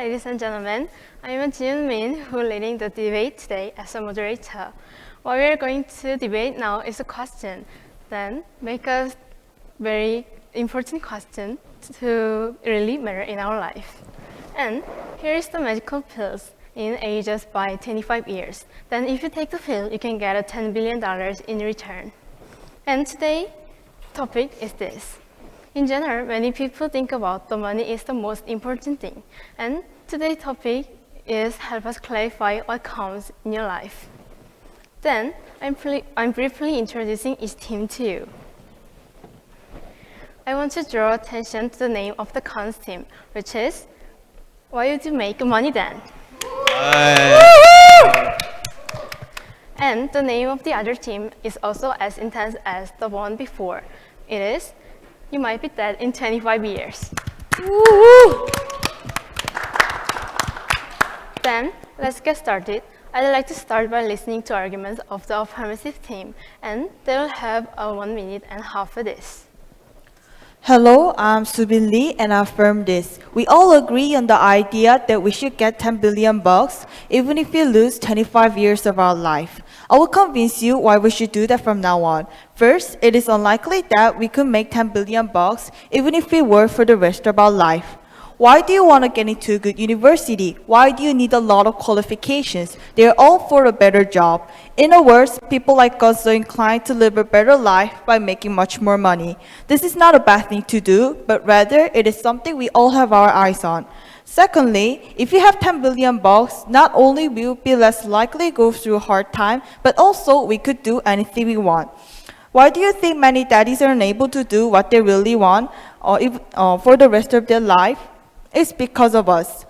ladies and gentlemen. I am Jiunmin, who leading the debate today as a moderator. What we are going to debate now is a question, then make a very important question to really matter in our life. And here is the magical pills in ages by 25 years. Then if you take the pill, you can get a $10 billion in return. And today's topic is this. In general, many people think about the money is the most important thing. And today's topic is help us clarify what counts in your life. Then, I'm briefly introducing each team to you. I want to draw attention to the name of the cons team, which is, why would you make money then? And the name of the other team is also as intense as the one before. It is, you might be dead in 25 years. Then, let's get started. I'd like to start by listening to arguments of the affirmative team, and they'll have a 1 minute and a half for this. Hello, I'm Subin Lee and I affirm this. We all agree on the idea that we should get 10 billion bucks even if we lose 25 years of our life. I will convince you why we should do that from now on. First, it is unlikely that we could make 10 billion bucks even if we work for the rest of our life. Why do you want to get into a good university? Why do you need a lot of qualifications? They're all for a better job. In other words, people like us are inclined to live a better life by making much more money. This is not a bad thing to do, but rather it is something we all have our eyes on. Secondly, if you have 10 billion bucks, not only will we be less likely to go through a hard time, but also we could do anything we want. Why do you think many daddies are unable to do what they really want for the rest of their life? It's because of us.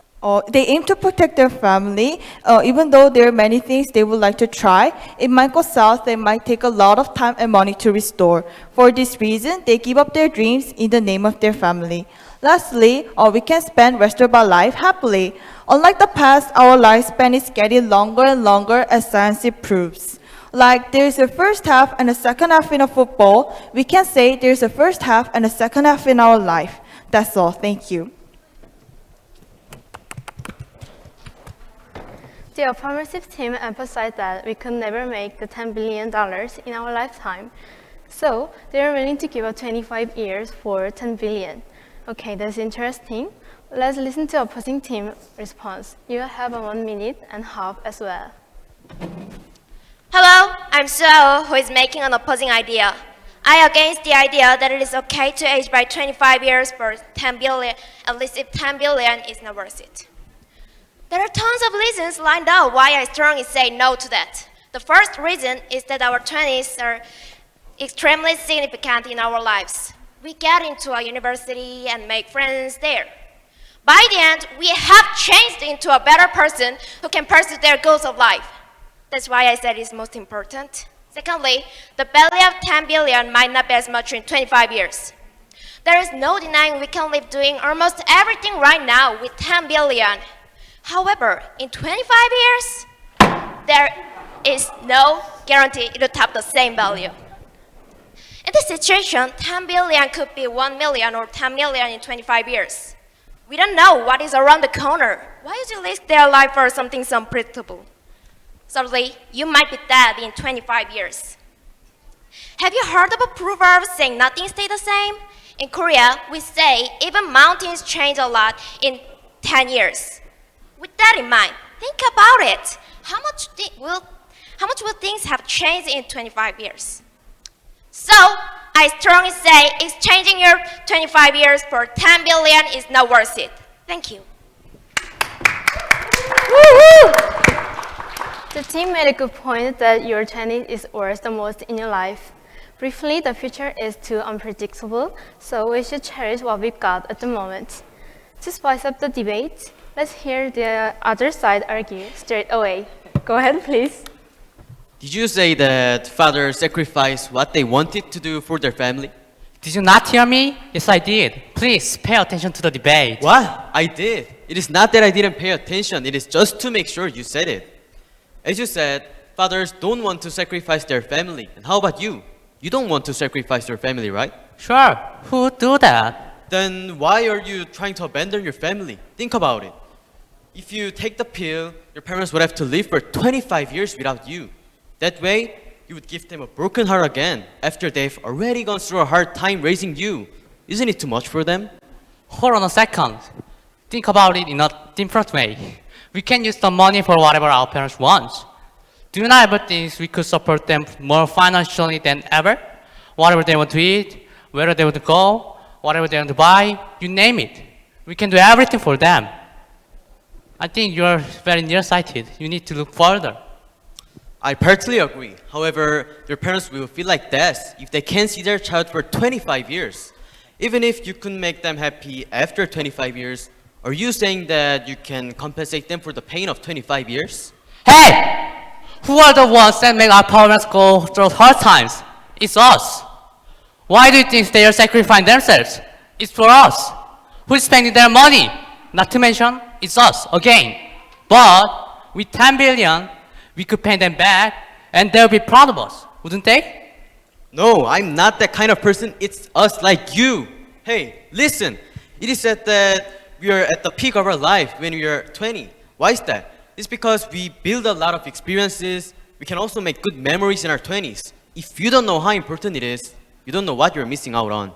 They aim to protect their family, even though there are many things they would like to try. It might go south, it might take a lot of time and money to restore. For this reason, they give up their dreams in the name of their family. Lastly, we can spend rest of our life happily. Unlike the past, our lifespan is getting longer and longer as science improves. Like there's a first half and a second half in a football, we can say there's a first half and a second half in our life. That's all. Thank you. The affirmative team emphasized that we could never make the $10 billion in our lifetime. So they are willing to give up 25 years for 10 billion. Okay, that's interesting. Let's listen to opposing team response. You have a 1 minute and a half as well. Hello, I'm Suao, who is making an opposing idea. I against the idea that it is okay to age by 25 years for 10 billion, at least if 10 billion is not worth it. There are tons of reasons lined out why I strongly say no to that. The first reason is that our 20s are extremely significant in our lives. We get into a university and make friends there. By the end, we have changed into a better person who can pursue their goals of life. That's why I said it's most important. Secondly, the value of 10 billion might not be as much in 25 years. There is no denying we can live doing almost everything right now with 10 billion. However, in 25 years, there is no guarantee it will top the same value. In this situation, 10 billion could be 1 million or 10 million in 25 years. We don't know what is around the corner. Why would you risk their life for something so unpredictable? Thirdly, you might be dead in 25 years. Have you heard of a proverb saying nothing stays the same? In Korea, we say even mountains change a lot in 10 years. With that in mind, think about it. How much will things have changed in 25 years? So, I strongly say exchanging your 25 years for 10 billion is not worth it. Thank you. The team made a good point that your 20s is worth the most in your life. Briefly, the future is too unpredictable, so we should cherish what we've got at the moment. To spice up the debate, let's hear the other side argue straight away. Go ahead, please. Did you say that fathers sacrificed what they wanted to do for their family? Did you not hear me? Yes, I did. Please pay attention to the debate. What? I did. It is not that I didn't pay attention. It is just to make sure you said it. As you said, fathers don't want to sacrifice their family. And how about you? You don't want to sacrifice your family, right? Sure, who would do that? Then why are you trying to abandon your family? Think about it. If you take the pill, your parents would have to live for 25 years without you. That way, you would give them a broken heart again after they've already gone through a hard time raising you. Isn't it too much for them? Hold on a second. Think about it in a different way. We can use the money for whatever our parents want. Do you not ever think we could support them more financially than ever? Whatever they want to eat, where they want to go, whatever they want to buy, you name it. We can do everything for them. I think you're very nearsighted. You need to look further. I partly agree. However, their parents will feel like death if they can't see their child for 25 years. Even if you could make them happy after 25 years, are you saying that you can compensate them for the pain of 25 years? Hey! Who are the ones that make our parents go through hard times? It's us. Why do you think they are sacrificing themselves? It's for us. Who's spending their money? Not to mention, it's us again. But with 10 billion, we could pay them back and they'll be proud of us, wouldn't they? No, I'm not that kind of person. It's us like you. Hey, listen. It is said that we are at the peak of our life when we are 20. Why is that? It's because we build a lot of experiences. We can also make good memories in our 20s. If you don't know how important it is, you don't know what you're missing out on.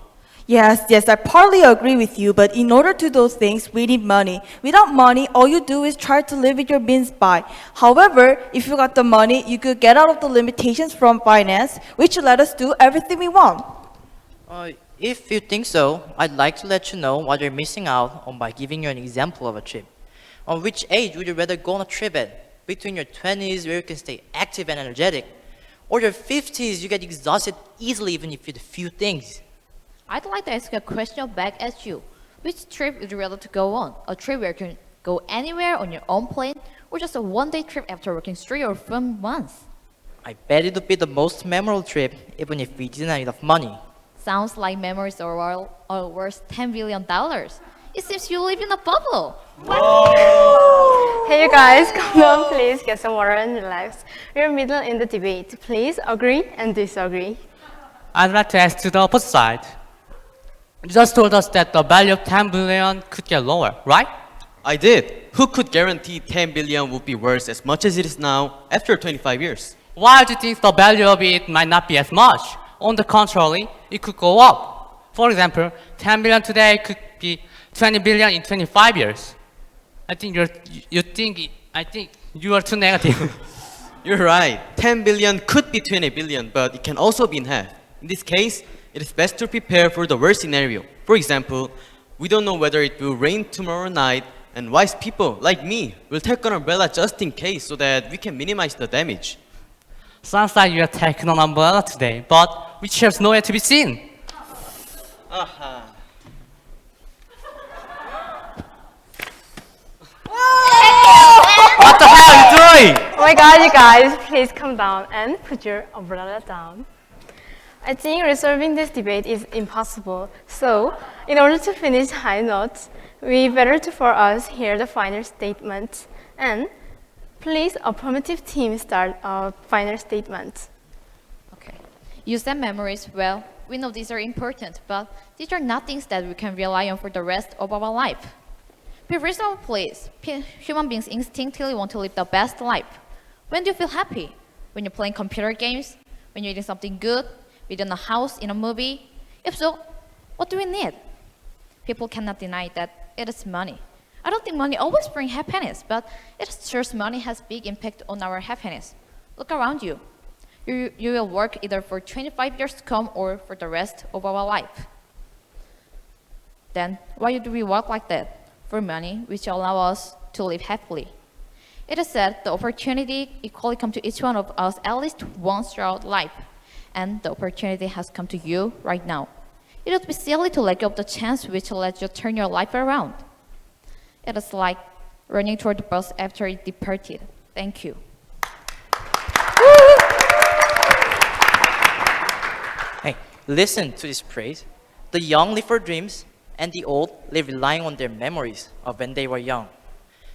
Yes, I partly agree with you, but in order to do those things, we need money. Without money, all you do is try to live with your means by. However, if you got the money, you could get out of the limitations from finance, which let us do everything we want. If you think so, I'd like to let you know what you're missing out on by giving you an example of a trip. On which age would you rather go on a trip at? Between your 20s, where you can stay active and energetic, or your 50s, you get exhausted easily even if you do few things? I'd like to ask a question back at you. Which trip would you rather to go on? A trip where you can go anywhere on your own plane, or just a one-day trip after working 3 or 4 months? I bet it would be the most memorable trip, even if we didn't have enough money. Sounds like memories are worth $10 billion. It seems you live in a bubble. Hey you guys, come on, please get some water and relax. We're middle in the debate. Please agree and disagree. I'd like to ask to the opposite side. You just told us that the value of 10 billion could get lower, right? I did. Who could guarantee 10 billion would be worth as much as it is now after 25 years? Why do you think the value of it might not be as much? On the contrary, it could go up. For example, 10 billion today could be 20 billion in 25 years. I think you are too negative. You're right. 10 billion could be 20 billion, but it can also be in half. In this case, it is best to prepare for the worst scenario. For example, we don't know whether it will rain tomorrow night, and wise people like me will take an umbrella just in case so that we can minimize the damage. Sounds like you are taking an umbrella today, but which has nowhere to be seen. What the hell are you doing? Oh my god, you guys, please calm down and put your umbrella down. I think resolving this debate is impossible. So, in order to finish high notes, we better to for us hear the final statement. And please, affirmative team start our final statement. Okay. You said memories. Well, we know these are important, but these are not things that we can rely on for the rest of our life. Be reasonable, please. Human beings instinctively want to live the best life. When do you feel happy? When you're playing computer games? When you're eating something good? Within a house, in a movie? If so, what do we need? People cannot deny that it is money. I don't think money always brings happiness, but it is true money has big impact on our happiness. Look around you. You will work either for 25 years to come or for the rest of our life. Then, why do we work like that? For money, which allow us to live happily. It is said the opportunity equally come to each one of us at least once throughout life. And the opportunity has come to you right now. It would be silly to let go of the chance which will let you turn your life around. It is like running toward the bus after it departed. Thank you. Hey, listen to this phrase. The young live for dreams, and the old live relying on their memories of when they were young.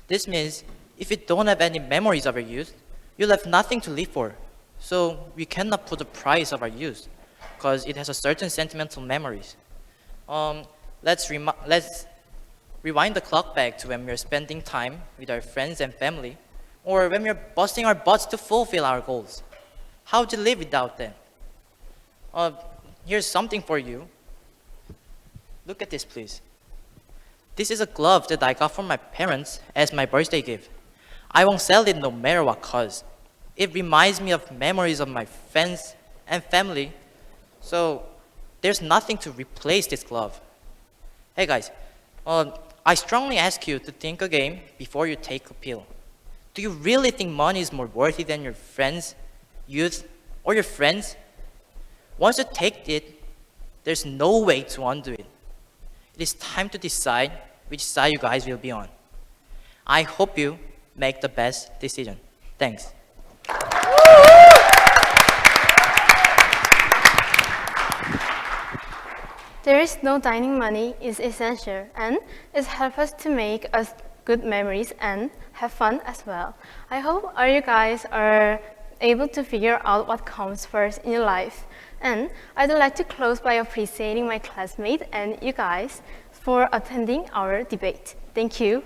This means if you don't have any memories of your youth, you'll have nothing to live for. So we cannot put a price of our youth, because it has a certain sentimental memories. Let's Rewind the clock back to when we're spending time with our friends and family, or when we're busting our butts to fulfill our goals. How would you live without them? Here's something for you. Look at this, please. This is a glove that I got from my parents as my birthday gift. I won't sell it no matter what cause. It reminds me of memories of my friends and family, so there's nothing to replace this glove. Hey guys, I strongly ask you to think again before you take a pill. Do you really think money is more worthy than your friends, youth, or your friends? Once you take it, there's no way to undo it. It is time to decide which side you guys will be on. I hope you make the best decision. Thanks. There is no dining money is essential and it helps us to make us good memories and have fun as well. I hope all you guys are able to figure out what comes first in your life. And I'd like to close by appreciating my classmates and you guys for attending our debate. Thank you.